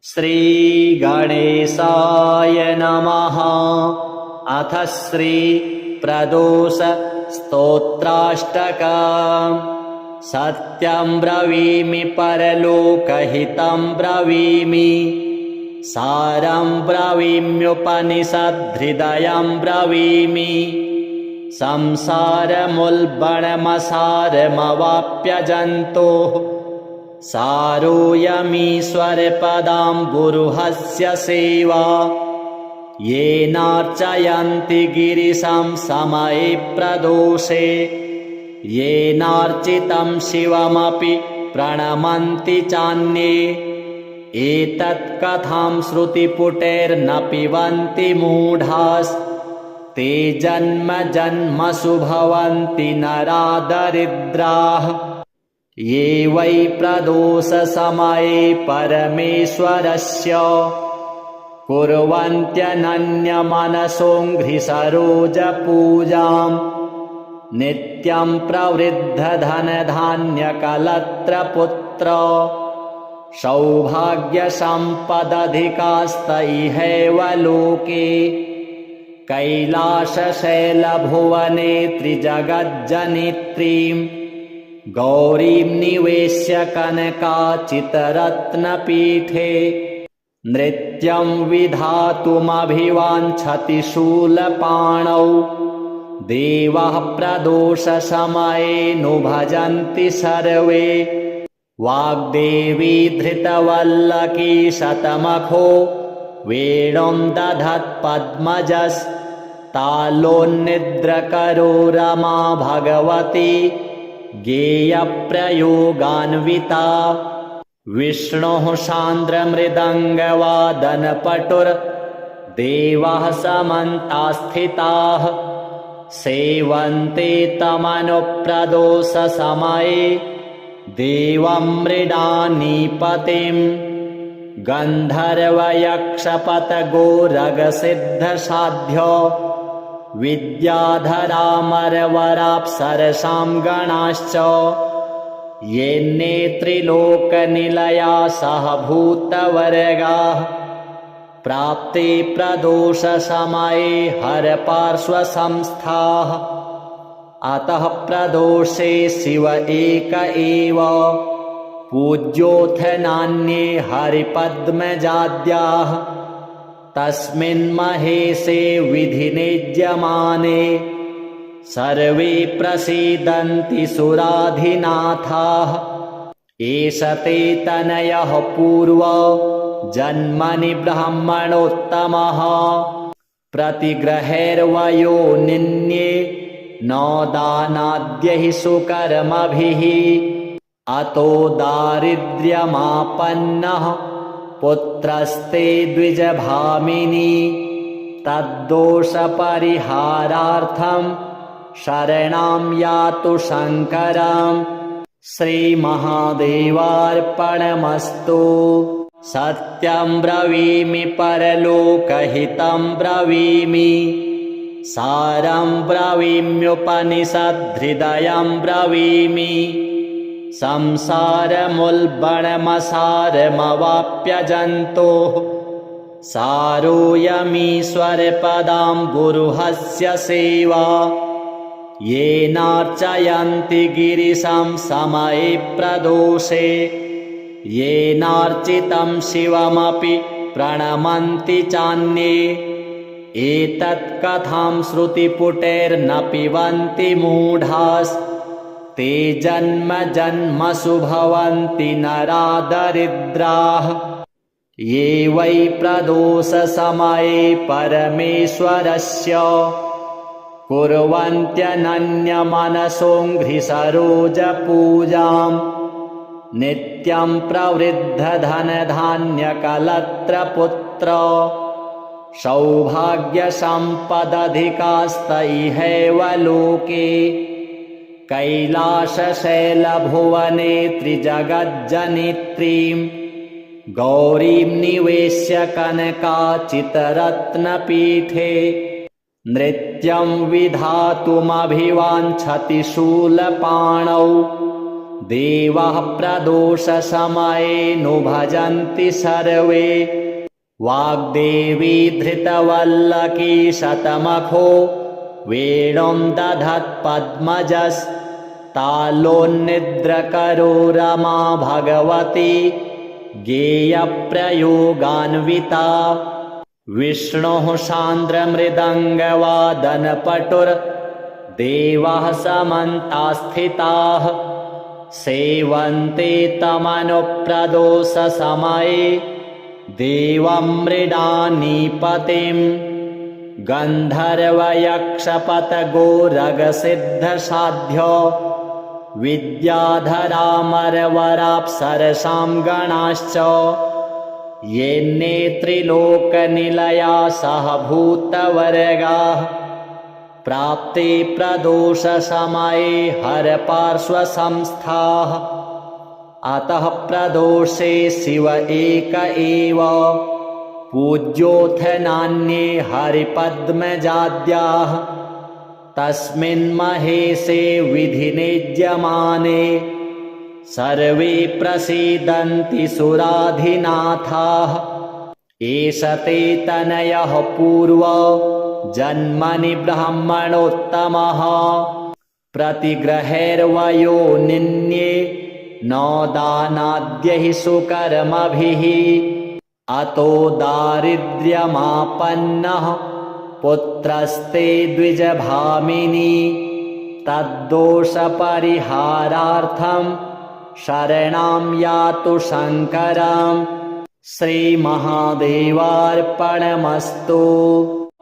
श्रीगणेशाय नमः। अथ श्रीप्रदोष स्तोत्राष्टकम्। सत्यं ब्रवीमि परलोकहितं ब्रवीमि, सारं ब्रवीम्युपनिषद्हृदयं ब्रवीमि। संसारमुल्बणमसारमवाप्यजन्तोः, सारोऽयमीश्वरपदाम्बुरुहस्य सेवा। येनार्चयन्ति गिरिशं समये प्रदोषे, येनार्चितं शिवमपि प्रणमन्ति चान्ये। एतत्कथां श्रुतिपुटैर्न पिबन्ति मूढास्ते जन्म जन्मसु भवन्ति नरा दरिद्राः। ये वै प्रदोषसमये परमेश्वरस्य कुर्वन्त्यनन्यमनसोऽङ्घ्रिसरोजपूजाम्। नित्यं प्रवृद्धधनधान्यकलत्रपुत्र, सौभाग्यसम्पदधिकास्त इहैव लोके। कैलासशैलभुवने त्रिजगज्जनित्रीं, गौरीं निवेश्य कनकाचितरत्नपीठे। नृत्यं विधातुमभिवाञ्छति शूलपाणौ, देवः प्रदोषसमये नु भजन्ति सर्वे। वाग्देवी धृतवल्लकी शतमखो, वेणुं दधत्पद्मजस्तालोन्निद्रकरो रमा भगवती गेयप्रयोगान्विता। विष्णोः सान्द्रमृदङ्गवादनपटुर्देवाः समन्तास्थिताः, सेवन्ते तमनुप्रदोषसमये देवं मृडानीपतिम्। गन्धर्वयक्षपतगोरगसिद्धसाध्यो, विद्याधरामरवराप्सरसां गणाश्च। ये नेत्रिलोकनिलया सह भूतवर्गाः, प्राप्ते प्रदोषसमये हरपार्श्वसंस्थाः। अतः प्रदोषे शिव एक एव, पूज्योऽथ नान्ये हरिपद्मजाद्याः। तस्मिन् महेशे विधिनिज्यमाने, सर्वे प्रसीदन्ति सुराधिनाथाः। एष ते तनयः पूर्व जन्मनि ब्राह्मणोत्तमः, प्रतिग्रहैर्वयो निन्ये न दानाद्यैः सुकर्मभिः। अतो दारिद्र्यमापन्नः पुत्रस्ते द्विजभामिनी, तद्दोषपरिहारार्थं शरणं यातु शङ्करम्। श्रीमहादेवार्पणमस्तु। सत्यं ब्रवीमि परलोकहितं ब्रवीमि, सारं ब्रवीम्युपनिषद्हृदयं ब्रवीमि। संसारमुल्बणमसारमवाप्यजन्तोः, सारोऽयमीश्वरपदाम्बुरुहस्य सेवा। येनार्चयन्ति गिरिशं समये प्रदोषे, येनार्चितं शिवमपि प्रणमन्ति चान्ये। एतत्कथां श्रुतिपुटैर्न पिबन्ति मूढास्ते जन्म जन्मसु भवन्ति नरा दरिद्राः। ये वै प्रदोषसमये परमेश्वरस्य कुर्वन्त्यनन्यमनसोऽङ्घ्रिसरोजपूजाम्। नित्यं प्रवृद्धधनधान्यकलत्रपुत्र, सौभाग्यसम्पदधिकास्त इहैव लोके। कैलासशैलभुवने त्रिजगज्जनित्रीं, गौरीं निवेश्य कनकाचितरत्नपीठे। नृत्यं विधातुमभिवाञ्छति शूलपाणौ, देवाः प्रदोषसमये भजन्ति सर्वे वाग्देवी धृतवल्लकी शतमखो वेणुं दधत्पद्मजस्तालोन्निद्रकरो रमा भगवती गेयप्रयोगान्विता विष्णोः सान्द्रमृदङ्गवादनपटुर्देवाः समन्तास्थिताः सेवन्ते तमनुप्रदोषसमये देवं मृडानीपतिम् गन्धर्वयक्षपतगोरगसिद्धसाध्यो विद्याधरामरवराप्सरसां गणाश्च ये नेत्रिलोकनिलया सह भूतवर्गाः प्राप्ते प्रदोषसमये हरपार्श्वसंस्थाः अतः प्रदोषे शिव एक एव पूज्योऽथ नान्ये हरिपद्मजाद्याः तस्मिन् महेशे विधिनिज्यमाने सर्वे प्रसीदन्ति सुराधिनाथाः एष ते तनयः पूर्व जन्मनि ब्राह्मणोत्तमः प्रतिग्रहैर्वयो निन्ये न दानाद्यैः सुकर्मभिः अतो दारिद्र्यमापन्नः पुत्रस्ते द्विजभामिनी तद्दोषपरिहारार्थं शरणं यातु शङ्करं श्रीमहादेवार्पणमस्तु।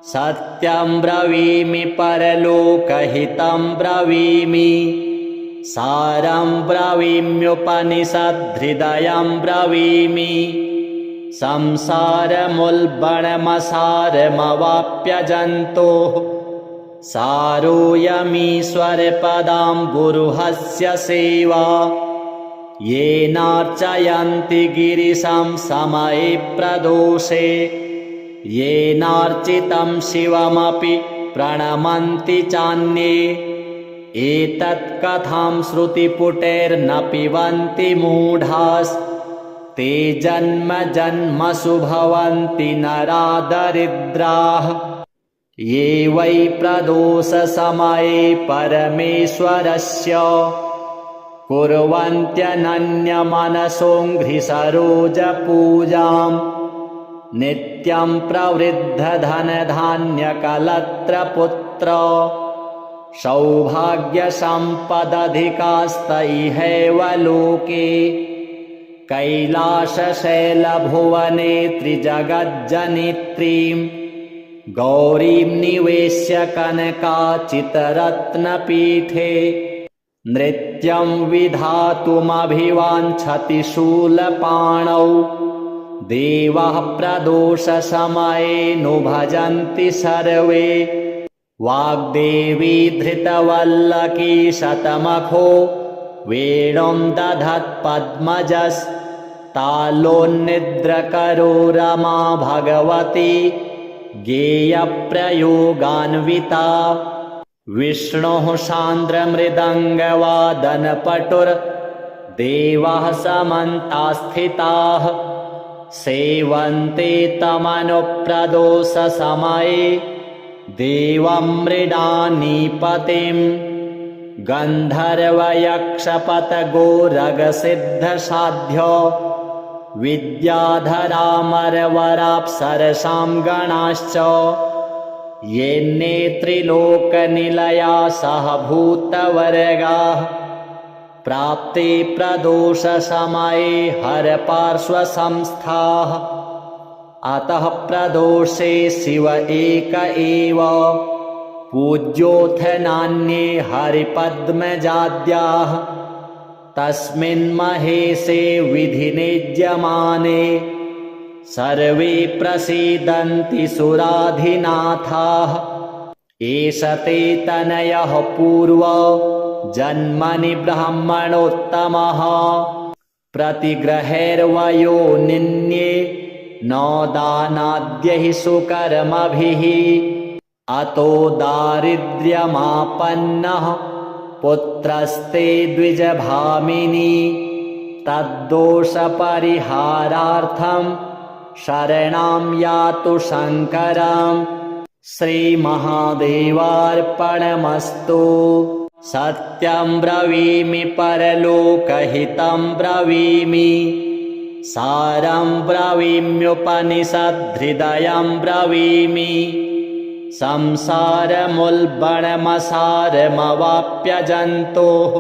सत्यं ब्रवीमि परलोकहितं ब्रवीमि सारं ब्रवीम्युपनिषद्हृदयं ब्रवीमि संसारमुल्बणमसारमवाप्यजन्तोः सारोऽयमीश्वरपदाम्बुरुहस्य सेवा येनार्चयन्ति गिरिशं समये प्रदोषे येनार्चितं शिवमपि प्रणमन्ति चान्ये एतत्कथां श्रुतिपुटैर्न पिबन्ति मूढास्ते जन्म जन्मसु भवन्ति नरा दरिद्राः ये वै प्रदोषसमये परमेश्वरस्य कुर्वन्त्यनन्यमनसोऽङ्घ्रिसरोजपूजां नित्यं प्रवृद्धधनधान्यकलत्रपुत्र सौभाग्यसम्पदधिकास्त इहैव लोके कैलासशैलभुवने त्रिजगज्जनित्रीं गौरीं निवेश्य कनकाचितरत्नपीठे नृत्यं विधातुमभिवाञ्छति शूलपाणौ देवाः प्रदोषसमये भजन्ति सर्वे वाग्देवी धृतवल्लकी शतमखो वेणुं दधत्पद्मजस्तालोन्निद्रकरो रमा भगवती गेयप्रयोगान्विता विष्णोः सान्द्रमृदङ्गवादनपटुर्देवाः समन्तास्थिताः सेवन्ते तमनुप्रदोषसमये देवं मृडानीपतिम् गन्धर्वयक्षपतगोरगसिद्धसाध्यो विद्याधरामरवराप्सरसां गणाश्च ये नेत्रिलोकनिलया सह भूतवर्गाः प्राप्ते प्रदोषसमये हरपार्श्वसंस्थाः अतः प्रदोषे शिव एक एव पूज्योऽथ नान्ये हरिपद्मजाद्याः तस्मिन् महेशे विधिनिज्यमाने सर्वे प्रसीदन्ति सुराधिनाथाः एष ते तनयः पूर्व जन्मनि ब्राह्मणोत्तमः प्रतिग्रहैर्वयो निन्ये न दानाद्यैः सुकर्मभिः अतो दारिद्र्यमापन्नः पुत्रस्ते द्विजभामिनी तद्दोषपरिहारार्थं शरणं यातु शङ्करम् श्रीमहादेवार्पणमस्तु। सत्यं ब्रवीमि परलोकहितं ब्रवीमि सारं ब्रवीम्युपनिषद्हृदयं ब्रवीमि संसारमुल्बणमसारमवाप्यजन्तोः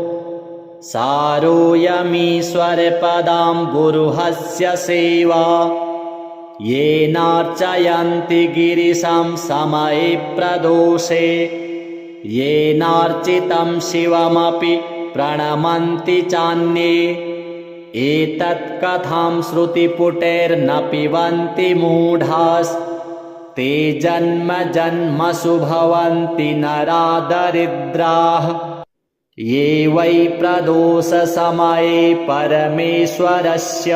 सारोऽयमीश्वरपदाम्बुरुहस्य सेवा येनार्चयन्ति गिरिशं समये प्रदोषे येनार्चितं शिवमपि प्रणमन्ति चान्ये एतत्कथां श्रुतिपुटैर्न पिबन्ति मूढास्ते जन्म जन्मसु भवन्ति नरा दरिद्राः ये वै प्रदोषसमये परमेश्वरस्य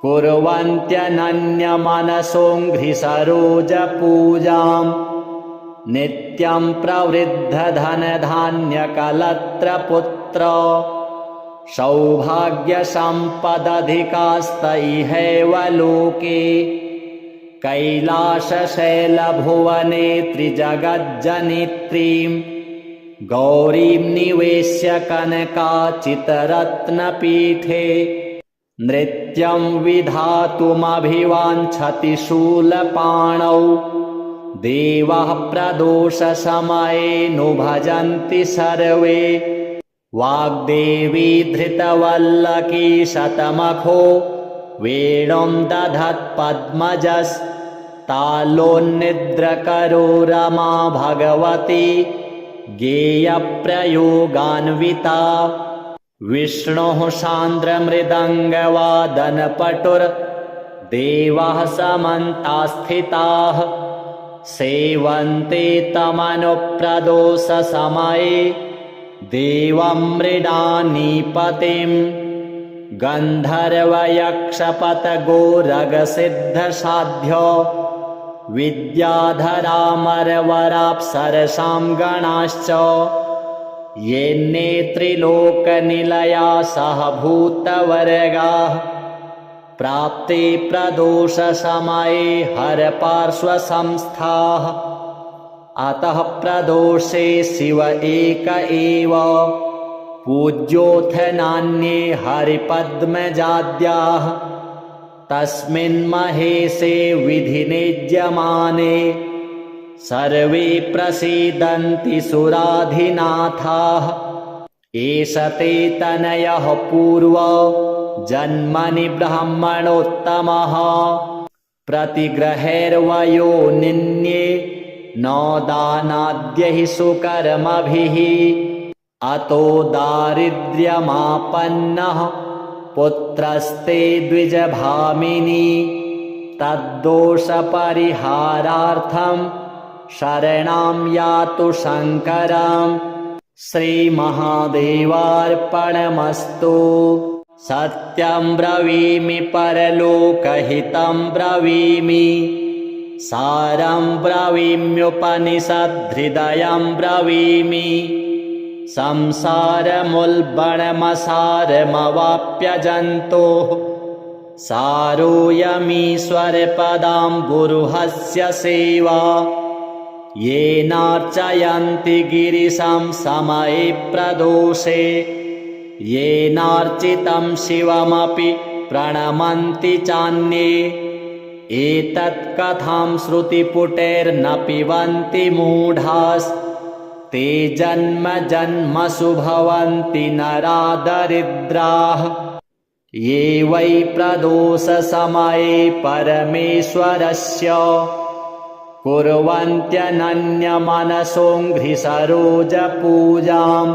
कुर्वन्त्यनन्यमनसोऽङ्घ्रिसरोजपूजां नित्यं प्रवृद्धधनधान्यकलत्रपुत्र सौभाग्यसम्पदधिकास्त इहैव लोके कैलासशैलभुवने त्रिजगज्जनित्रीं गौरीं निवेश्य कनकाचितरत्नपीठे नृत्यं विधातुमभिवाञ्छति शूलपाणौ देवः प्रदोषसमये नु भजन्ति सर्वे वाग्देवी धृतवल्लकी शतमखो वेणुं दधत्पद्मजस्तालोन्निद्रकरो रमा भगवती गेयप्रयोगान्विता विष्णोः सान्द्रमृदङ्गवादनपटुर्देवाः समन्तास्थिताः सेवन्ते तमनुप्रदोषसमये देवं मृडानीपतिं गन्धर्वयक्षपतगोरगसिद्धसाध्यो विद्याधरामरवराप्सरसां गणाश्च ये नेत्रिलोकनिलया सह भूतवर्गाः प्राप्ते प्रदोषसमये हरपार्श्वसंस्थाः अतः प्रदोषे शिव एक एव पूज्योऽथ नान्ये हरिपद्मजाद्याः तस्मिन् महेशे विधिनिज्यमाने सर्वे प्रसीदन्ति सुराधिनाथाः एष ते तनयः पूर्व जन्मनि ब्राह्मणोत्तमः प्रतिग्रहैर्वयो निन्ये नौदानाद्यैः सुकर्मभिः अतो दारिद्र्यमापन्नः पुत्रस्ते द्विजभामिनी तद्दोषपरिहारार्थं शरणं यातु शङ्करम् श्रीमहादेवार्पणमस्तु। सत्यं ब्रवीमि परलोकहितं ब्रवीमि सारं ब्रवीम्युपनिषद्हृदयं ब्रवीमि संसारमुल्बणमसारमवाप्यजन्तोः सारोऽयमीश्वरपदाम्बुरुहस्य सेवा येनार्चयन्ति गिरिशं समये प्रदोषे येनार्चितं शिवमपि प्रणमन्ति चान्ये एतत्कथां श्रुतिपुटैर्न पिबन्ति मूढास्ते जन्म जन्मसु भवन्ति नरा दरिद्राः ये वै प्रदोषसमये परमेश्वरस्य कुर्वन्त्यनन्यमनसोऽङ्घ्रिसरोजपूजां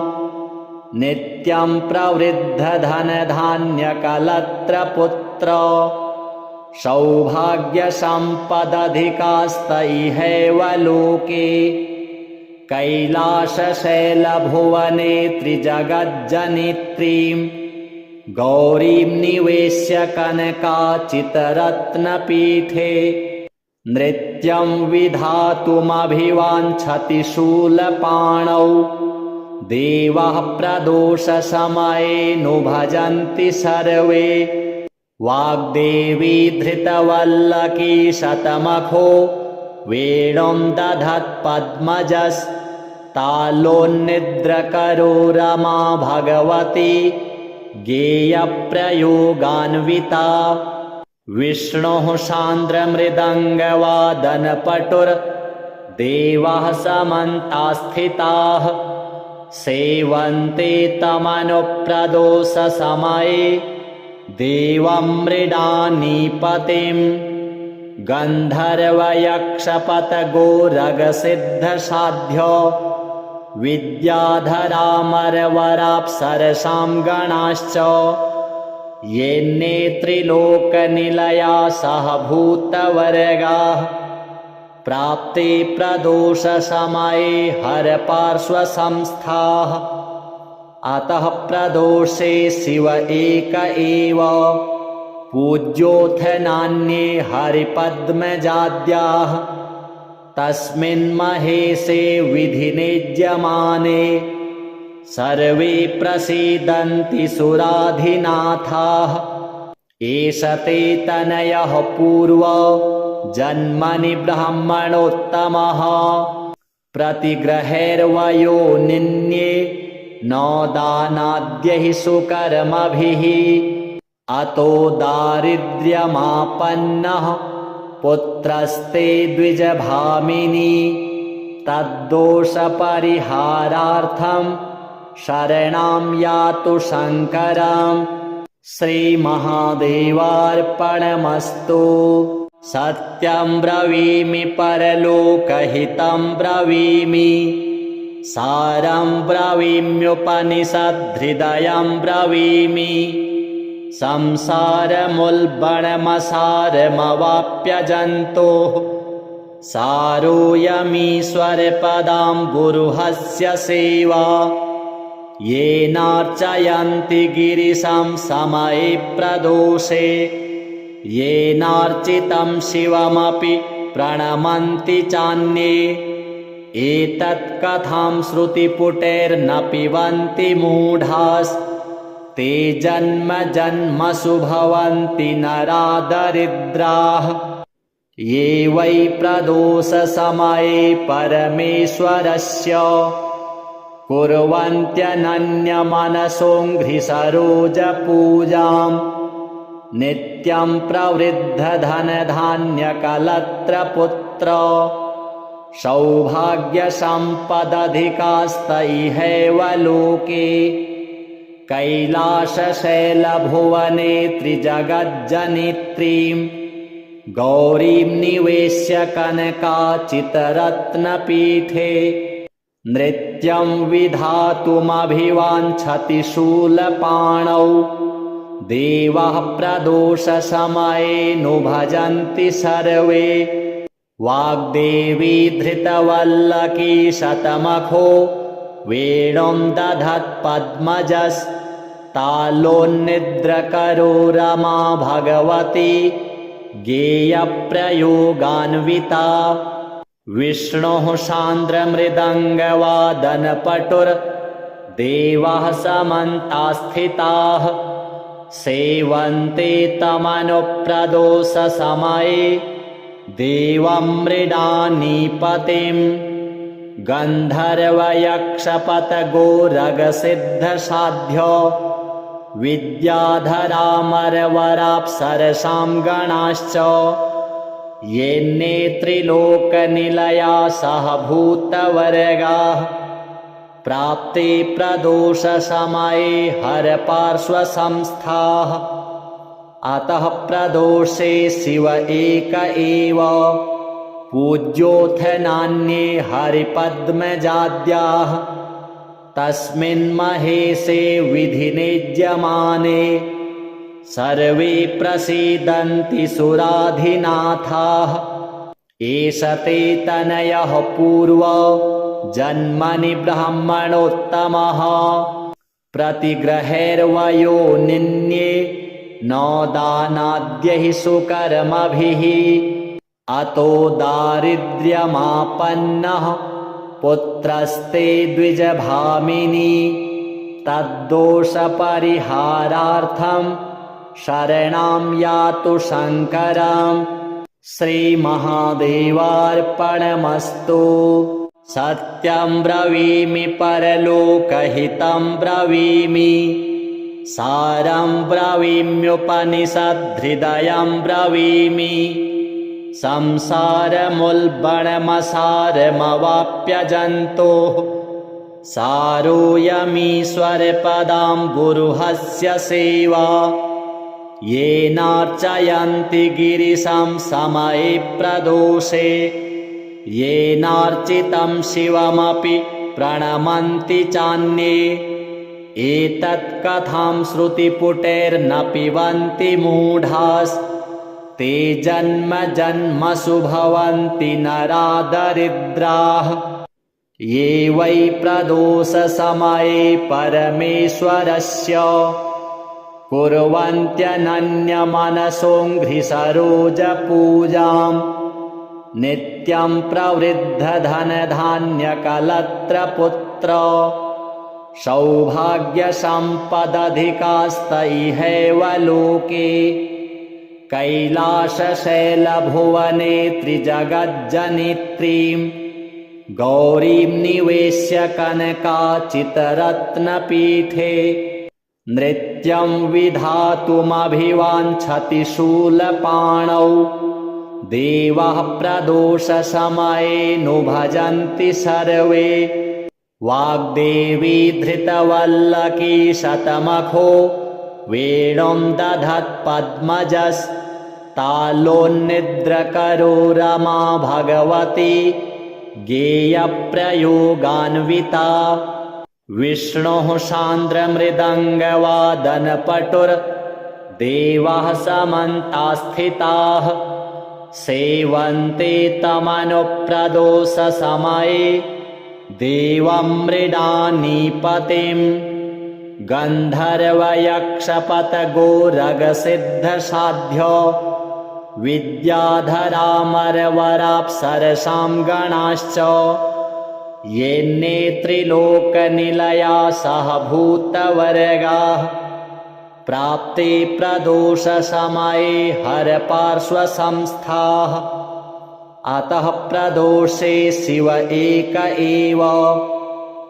नित्यं प्रवृद्धधनधान्यकलत्रपुत्र सौभाग्यसम्पदधिकास्त इहैव लोके कैलासशैलभुवने त्रिजगज्जनित्रीं गौरीं निवेश्य कनकाचितरत्नपीठे नृत्यं विधातुमभिवाञ्छति शूलपाणौ देवाः प्रदोषसमये भजन्ति सर्वे वाग्देवी धृतवल्लकी शतमखो वेणुं दधत्पद्मजस्तालोन्निद्रकरो रमा भगवती गेयप्रयोगान्विता विष्णोः सान्द्रमृदङ्गवादनपटुर्देवाः समन्तास्थिताः सेवन्ते तमनुप्रदोषसमये देवं मृडानीपतिं गन्धर्वयक्षपतगोरगसिद्धसाध्यो विद्याधरामरवराप्सरसां गणाश्च ये त्रिलोकनिलया सह भूतवर्गाः प्राप्ते प्रदोषसमये हरपार्श्वसंस्थाः अतः प्रदोषे शिव एक एव पूज्योऽथ नान्ये हरिपद्मजाद्याः तस्मिन् महेशे विधिनिज्यमाने सर्वे प्रसीदन्ति सुराधिनाथाः एष ते तनयः पूर्वो जन्मनि ब्राह्मणोत्तमः प्रतिग्रहैर्वयो निन्ये न दानाद्यैः सुकर्मभिः अतो दारिद्र्यमापन्नः पुत्रस्ते द्विजभामिनी तद्दोषपरिहारार्थं शरणं यातु शङ्करं श्रीमहादेवार्पणमस्तु। सत्यं ब्रवीमि परलोकहितं ब्रवीमि सारं ब्रवीम्युपनिषद्हृदयं ब्रवीमि संसारमुल्बणमसारमवाप्यजन्तोः सारोऽयमीश्वरपदाम्बुरुहस्य सेवा येनार्चयन्ति गिरिशं समये प्रदोषे येनार्चितं शिवमपि प्रणमन्ति चान्ये एतत् कथां श्रुतिपुटैर्न पिबन्ति मूढास्ते जन्म जन्मसु भवन्ति नरा दरिद्राः ये वै प्रदोषसमये परमेश्वरस्य कुर्वन्त्यनन्यमनसोऽङ्घ्रिसरोजपूजां नित्यं प्रवृद्धधनधान्यकलत्रपुत्र सौभाग्यसम्पदधिकास्तैहैव लोके कैलासशैलभुवने त्रिजगज्जनित्रीं गौरीं निवेश्य कनकाचितरत्नपीठे नृत्यं विधातुमभिवाञ्छति शूलपाणौ देवाः प्रदोषसमये भजन्ति सर्वे वाग्देवी धृतवल्लकी शतमखो वेणुं दधत्पद्मजस्तालोन्निद्रकरो रमा भगवती गेयप्रयोगान्विता विष्णोः सान्द्रमृदङ्गवादनपटुर्देवाः समन्तास्थिताः सेवन्ते तमनुप्रदोषसमये देवं मृडानीपतिं गन्धर्वयक्षपतगोरगसिद्धसाध्यो विद्याधरामरवराप्सरसां गणाश्च ये त्रिलोकनिलया सह भूतवर्गाः प्राप्ते प्रदोषसमये हरपार्श्वसंस्थाः अतः प्रदोषे शिव एक एव पूज्योऽथ नान्ये हरिपद्मजाद्याः तस्मिन् महेशे विधिनिज्यमाने सर्वे प्रसीदन्ति सुराधिनाथाः एष ते तनयः पूर्वो जन्मनि ब्राह्मणोत्तमः प्रतिग्रहैर्वयो निन्ये न दानाद्यैः सुकर्मभिः अतो दारिद्र्यमापन्नः पुत्रस्ते द्विजभामिनी तद्दोषपरिहारार्थं शरणं यातु शङ्करम् श्रीमहादेवार्पणमस्तु। सत्यं ब्रवीमि परलोकहितं ब्रवीमि सारं ब्रवीम्युपनिषद्हृदयं ब्रवीमि संसारमुल्बणमसारमवाप्यजन्तोः सारोऽयमीश्वरपदाम्बुरुहस्य सेवा येनार्चयन्ति गिरिशं समये प्रदोषे येनार्चितं शिवमपि प्रणमन्ति चान्ये एतत् कथां श्रुतिपुटैर्न पिबन्ति मूढास्ते जन्म जन्मसु भवन्ति नरा दरिद्राः ये वै प्रदोषसमये परमेश्वरस्य कुर्वन्त्यनन्यमनसोऽङ्घ्रिसरोजपूजाम् नित्यं प्रवृद्धधनधान्यकलत्रपुत्र सौभाग्यसम्पदधिकास्त इहैव लोके कैलासशैलभुवने त्रिजगज्जनित्रीं गौरीं निवेश्य कनकाचितरत्नपीठे नृत्यं विधातुमभिवाञ्छति शूलपाणौ देवः प्रदोषसमये नु भजन्ति सर्वे वाग्देवी धृतवल्लकी शतमखो वेणुं दधत्पद्मजस्तालोन्निद्रकरो रमा भगवती गेयप्रयोगान्विता विष्णोः सान्द्रमृदङ्गवादनपटुर्देवाः समन्तास्थिताः सेवन्ते तमनुप्रदोषसमये देवं मृडानीपतिं गन्धर्वयक्षपतगोरगसिद्धसाध्यो विद्याधरामरवराप्सरसां गणाश्च येन्ने त्रिलोकनिलया सह भूतवर्गाः प्राप्ते प्रदोषसमये हरपार्श्वसंस्थाः अतः प्रदोषे शिव एक एव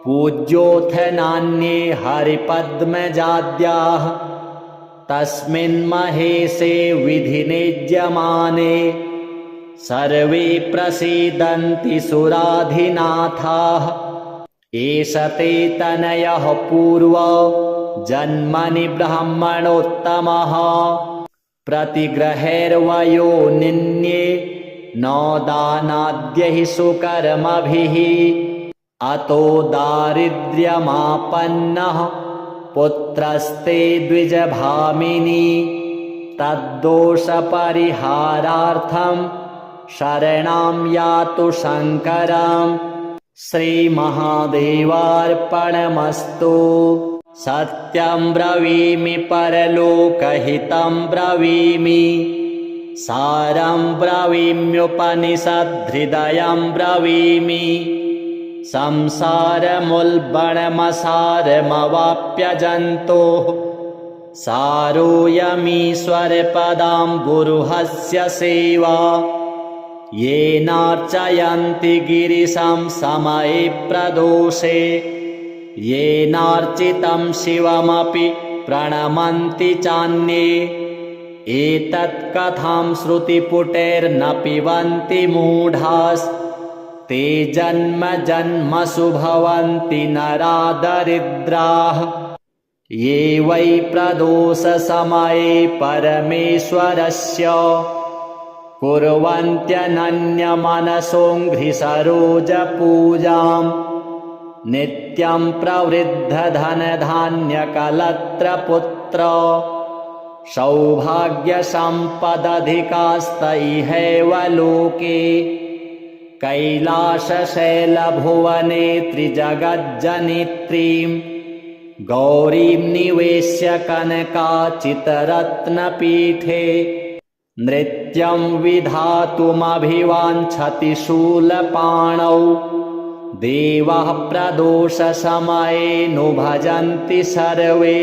पूज्योऽथ नान्ये हरिपद्मजाद्याः तस्मिन् महेशे विधिनिज्यमाने सर्वे प्रसीदन्ति सुराधिनाथाः एष ते तनयः पूर्व जन्मनि ब्राह्मणोत्तमः प्रतिग्रहैर्वयो निन्ये न दानाद्यैः सुकर्मभिः अतो दारिद्र्यमापन्नः पुत्रस्ते द्विजभामिनी तद्दोषपरिहारार्थं शरणं यातु शङ्करम् श्रीमहादेवार्पणमस्तु। सत्यं ब्रवीमि परलोकहितं ब्रवीमि सारं ब्रवीम्युपनिषद्हृदयं ब्रवीमि संसारमुल्बणमसारमवाप्यजन्तोः सारोऽयमीश्वरपदाम्बुरुहस्य सेवा येनार्चयन्ति गिरिशं समये प्रदोषे येनार्चितं शिवमपि प्रणमन्ति चान्ये एतत् कथां श्रुतिपुटैर्न पिबन्ति मूढास्ते जन्म जन्मसु भवन्ति नरा दरिद्राः ये वै प्रदोषसमये परमेश्वरस्य कुर्वन्त्यनन्यमनसोऽङ्घ्रिसरोजपूजाम् नित्यं प्रवृद्धधनधान्यकलत्रपुत्र सौभाग्यसम्पदधिकास्त इहैव लोके कैलासशैलभुवने त्रिजगज्जनित्रीं गौरीं निवेश्य कनकाचितरत्नपीठे नृत्यं विधातुमभिवाञ्छति शूलपाणौ देवाः प्रदोषसमये नु भजन्ति सर्वे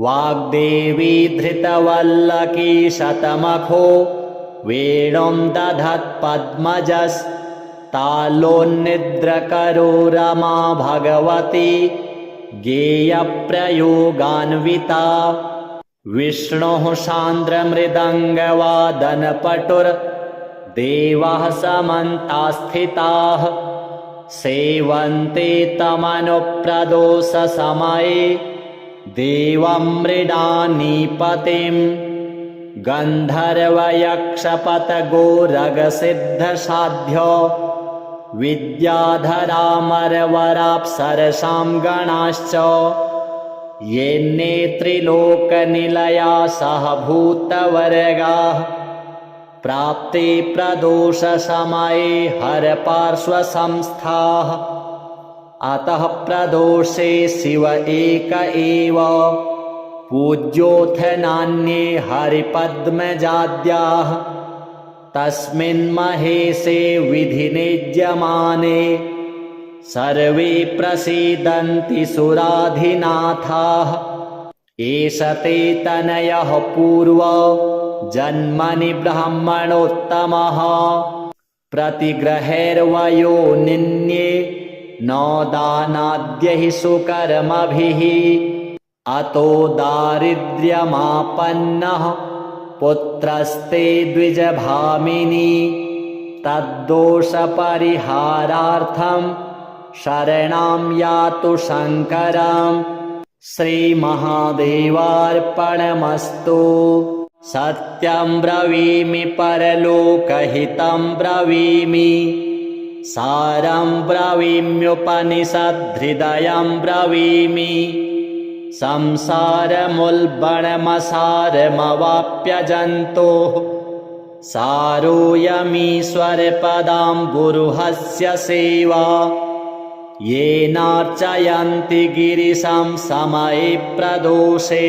वाग्देवी धृतवल्लकी शतमखो वेणुं दधत्पद्मजस्तालोन्निद्रकरो रमा भगवती गेयप्रयोगान्विता विष्णोः सान्द्रमृदङ्गवादनपटुर्देवाः समन्तास्थिताः सेवन्ते तमनुप्रदोषसमये देवं मृडानीपतिं गन्धर्वयक्षपतगोरगसिद्धसाध्यो विद्याधरामरवराप्सरसां गणाश्च येन्ने त्रिलोकनिलया सह भूतवर्गाः प्राप्ते प्रदोषसमये हरपार्श्वसंस्थाः अतः प्रदोषे शिव एक एव पूज्योऽथ नान्ये हरिपद्मजाद्याः तस्मिन् महेशे विधिनिज्यमाने सर्वे प्रसीदन्ति सुराधिनाथाः एष ते तनयः पूर्वजन्मनि ब्राह्मणोत्तमः प्रतिग्रहैर्वयो निन्ये न दानाद्यैः सुकर्मभिः अतो दारिद्र्यमापन्नः पुत्रस्ते द्विजभामिनी तद्दोषपरिहारार्थं शरणं यातु शङ्करं श्रीमहादेवार्पणमस्तु। सत्यं ब्रवीमि परलोकहितं ब्रवीमि सारं ब्रवीम्युपनिषद्धृदयं ब्रवीमि संसारमुल्बणमसारमवाप्यजन्तोः सारोऽयमीश्वरपदाम्बुरुहस्य सेवा येनार्चयन्ति गिरिशं समये प्रदोषे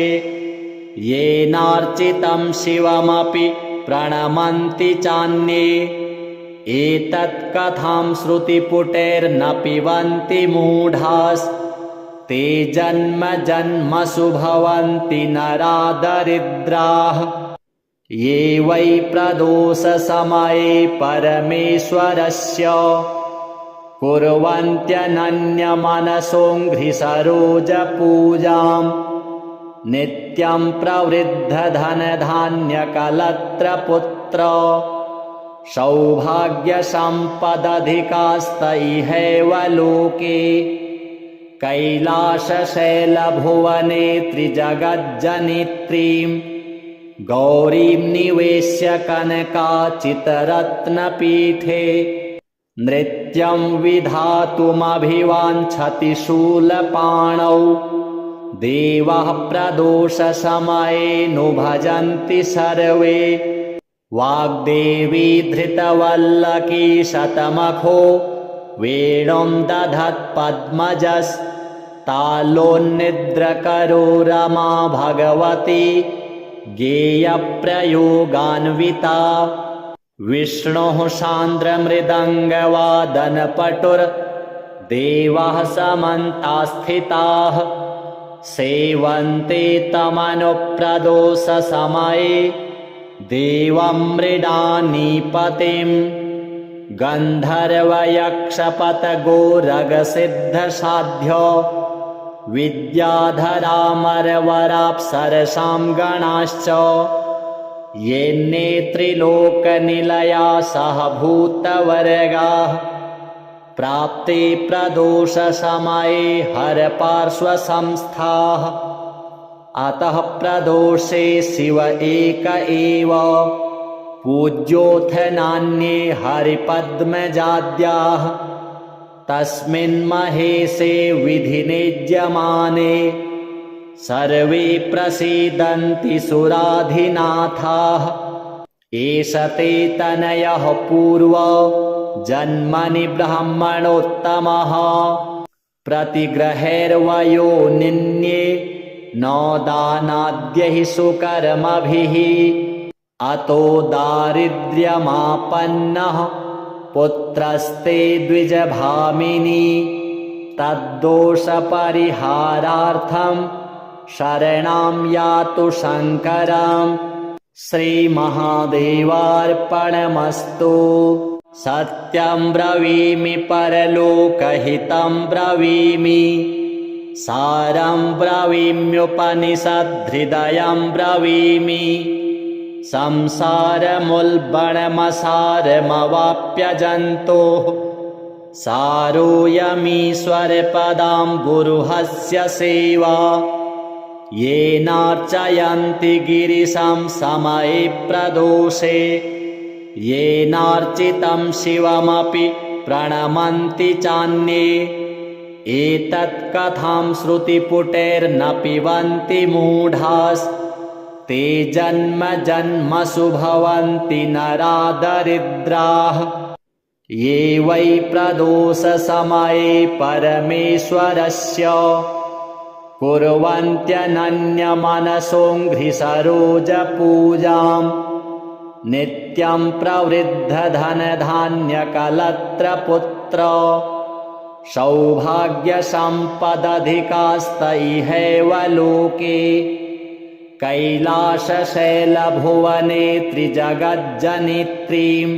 येनार्चितं शिवमपि प्रणमन्ति चान्ये एतत्कथां श्रुतिपुटैर्न पिबन्ति मूढास्ते जन्म जन्मसु भवन्ति नरा दरिद्राः ये वै प्रदोषसमये परमेश्वरस्य कुर्वन्त्यनन्यमनसोऽङ्घ्रिसरोजपूजां नित्यं प्रवृद्धधनधान्यकलत्रपुत्र सौभाग्यसम्पदधिकास्त इहैव लोके कैलासशैलभुवने त्रिजगज्जनित्रीं गौरीं निवेश्य कनकाचितरत्नपीठे नृत्यं विधातुमभिवाञ्छति शूलपाणौ देवाः प्रदोषसमये नु भजन्ति सर्वे वाग्देवी धृतवल्लकी शतमखो वेणुं दधत्पद्मजस्तालोन्निद्रकरो रमा भगवती गेयप्रयोगान्विता विष्णोः सान्द्रमृदङ्गवादनपटुर्देवाः समन्तास्थिताः सेवन्ते तमनुप्रदोषसमये देवं मृडानीपतिं गन्धर्वयक्षपतगोरगसिद्धसाध्यो विद्याधरामरवराप्सरसां गणाश्च येन्ने त्रिलोकनिलया सह भूतवर्गाः प्राप्ते प्रदोषसमये हरपार्श्वसंस्थाः अतः प्रदोषे शिव एक एव पूज्योऽथ नान्ये हरिपद्मजाद्याः तस्मिन् महेशे विधिनिज्यमाने सर्वे प्रसीदन्ति सुराधिनाथाः एष ते तनयः पूर्वजन्मनि ब्राह्मणोत्तमः प्रतिग्रहैर्वयो निन्ये न दानाद्यैः सुकर्मभिः अतो दारिद्र्यमापन्नः पुत्रस्ते द्विजभामिनी तद्दोषपरिहारार्थं शरणं यातु शङ्करं श्रीमहादेवार्पणमस्तु। सत्यं ब्रवीमि परलोकहितं ब्रवीमि सारं ब्रवीम्युपनिषद्हृदयं ब्रवीमि संसारमुल्बणमसारमवाप्यजन्तोः सारोऽयमीश्वरपदां गुरुहस्य सेवा येनार्चयन्ति गिरिशं समये प्रदोषे येनार्चितं शिवमपि प्रणमन्ति चान्ये एतत्कथां श्रुतिपुटैर्न पिबन्ति मूढास्ते जन्म जन्मसु भवन्ति नरा दरिद्राः ये वै प्रदोषसमये परमेश्वरस्य कुर्वन्त्यनन्यमनसोऽङ्घ्रिसरोजपूजां नित्यं प्रवृद्धधनधान्यकलत्रपुत्र सौभाग्यसम्पदधिकास्तैहैव लोके कैलासशैलभुवने त्रिजगज्जनित्रीं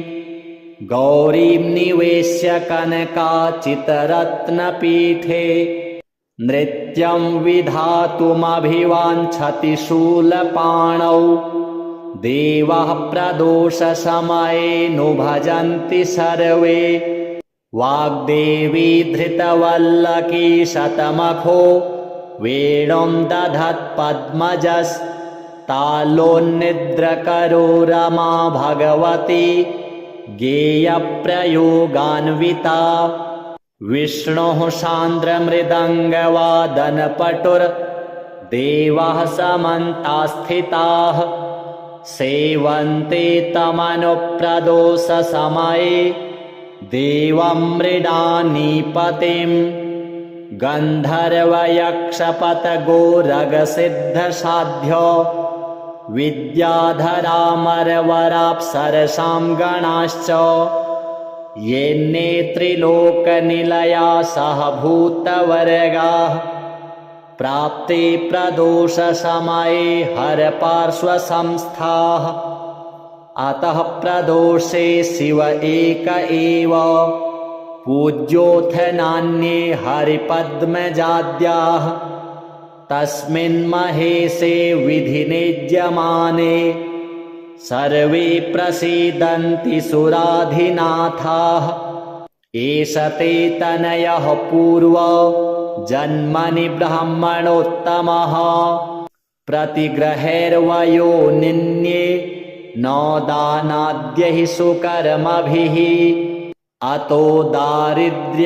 गौरीं निवेश्य कनकाचितरत्नपीठे नृत्यं विधातुमभिवाञ्छति शूलपाणौ देवः प्रदोषसमये नु भजन्ति सर्वे वाग्देवी धृतवल्लकी शतमखो वेणुं दधत्पद्मजस्तालोन्निद्रकरो रमा भगवती गेयप्रयोगान्विता विष्णोः सान्द्रमृदङ्गवादनपटुर्देवाः समन्तास्थिताः सेवन्ते तमनुप्रदोषसमये देवं मृडानीपतिं गन्धर्वयक्षपतगोरगसिद्धसाध्यो विद्याधरामरवराप्सरसां गणाश्च येन्ने त्रिलोकनिलया सह भूतवर्गाः प्राप्ते प्रदोषसमये हरपार्श्वसंस्थाः अतः प्रदोषे शिव एक एव पूज्योऽथ नान्ये हरिपद्मजाद्याः तस्मिन् महेशे विधिनिज्यमाने सर्वे प्रसीदन्ति सुराधिनाथाः एष ते तनयः पूर्व जन्मनि ब्राह्मणोत्तमः प्रतिग्रहैर्वयो निन्ये न दानाद्यैः सुकर्मभिः अतो दारिद्र्यमापन्नः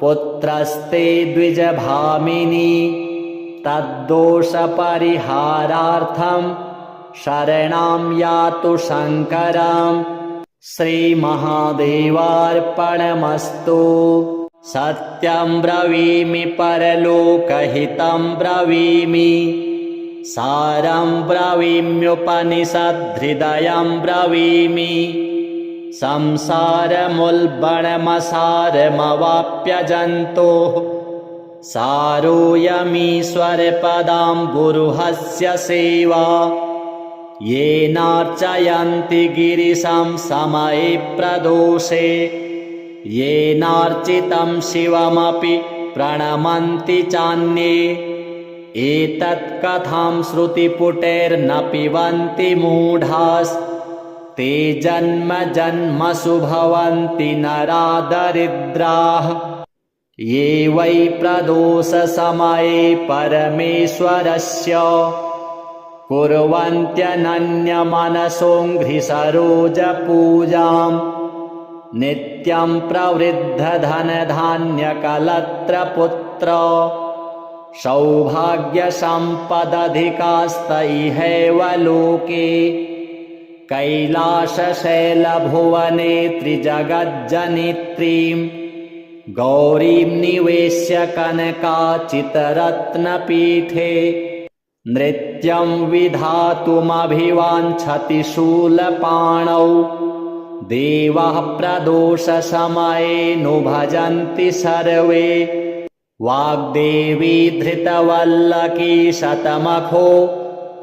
पुत्रस्ते द्विजभामिनी तद्दोषपरिहारार्थं शरणं यातु शङ्करं श्रीमहादेवार्पणमस्तु। सत्यं ब्रवीमि परलोकहितं ब्रवीमि सारं ब्रवीम्युपनिषद्हृदयं ब्रवीमि संसारमुल्बणमसारमवाप्यजन्तोः सारोऽयमीश्वरपदां गुरुहस्य सेवा येनार्चयन्ति गिरिशं समये प्रदोषे येनार्चितं शिवमपि प्रणमन्ति चान्ये एतत्कथां श्रुतिपुटैर्न पिबन्ति मूढास्ते जन्म जन्मसु भवन्ति नरा दरिद्राः ये वै प्रदोषसमये परमेश्वरस्य कुर्वन्त्यनन्यमनसोऽङ्घ्रिसरोजपूजां नित्यं प्रवृद्धधनधान्यकलत्रपुत्र सौभाग्यसम्पदधिकास्तैहैव लोके कैलासशैलभुवने त्रिजगज्जनित्रीं गौरीं निवेश्य कनकाचितरत्नपीठे नृत्यं विधातुमभिवाञ्छति शूलपाणौ देवाः प्रदोषसमये नु भजन्ति सर्वे वाग्देवी धृतवल्लकी शतमखो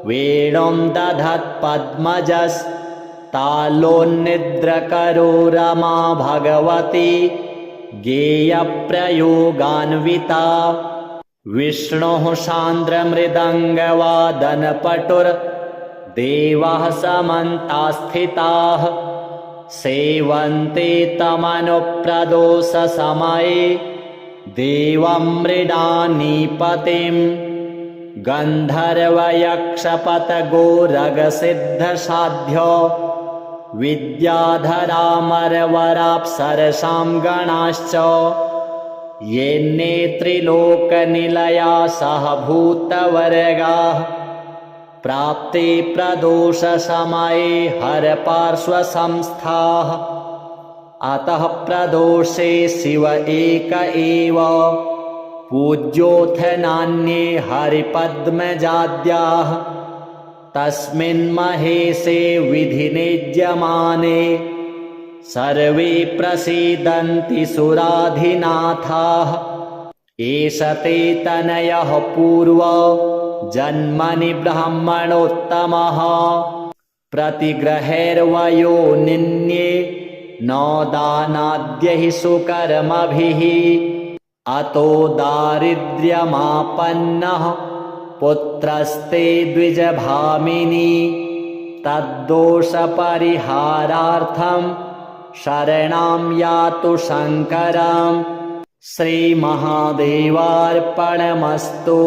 वेणुं दधत्पद्मजस्तालोन्निद्रकरो रमा भगवती गेयप्रयोगान्विता विष्णोः सान्द्रमृदङ्गवादनपटुर्देवाः समन्तास्थिताः सेवन्ते तमनुप्रदोषसमये देवं मृडानीपतिम् गन्धर्वयक्षपतगोरगसिद्धसाध्यो विद्याधरामरवराप्सरसां गणाश्च येन्ने त्रिलोकनिलया सह भूतवर्गाः प्राप्ते प्रदोषसमये हरपार्श्वसंस्थाः अतः प्रदोषे शिव एक एव पूज्योऽथ नान्ये हरिपद्मजाद्याः तस्मिन् महेशे विधिनिज्यमाने सर्वे प्रसीदन्ति सुराधिनाथाः एष ते तनयः पूर्व जन्मनि ब्राह्मणोत्तमः प्रतिग्रहैर्वयो निन्ये न दानाद्यैः सुकर्मभिः अतो दारिद्र्यमापन्नः पुत्रस्ते द्विजभामिनी तद्दोषपरिहारार्थं शरणं यातु शङ्करं श्रीमहादेवार्पणमस्तु।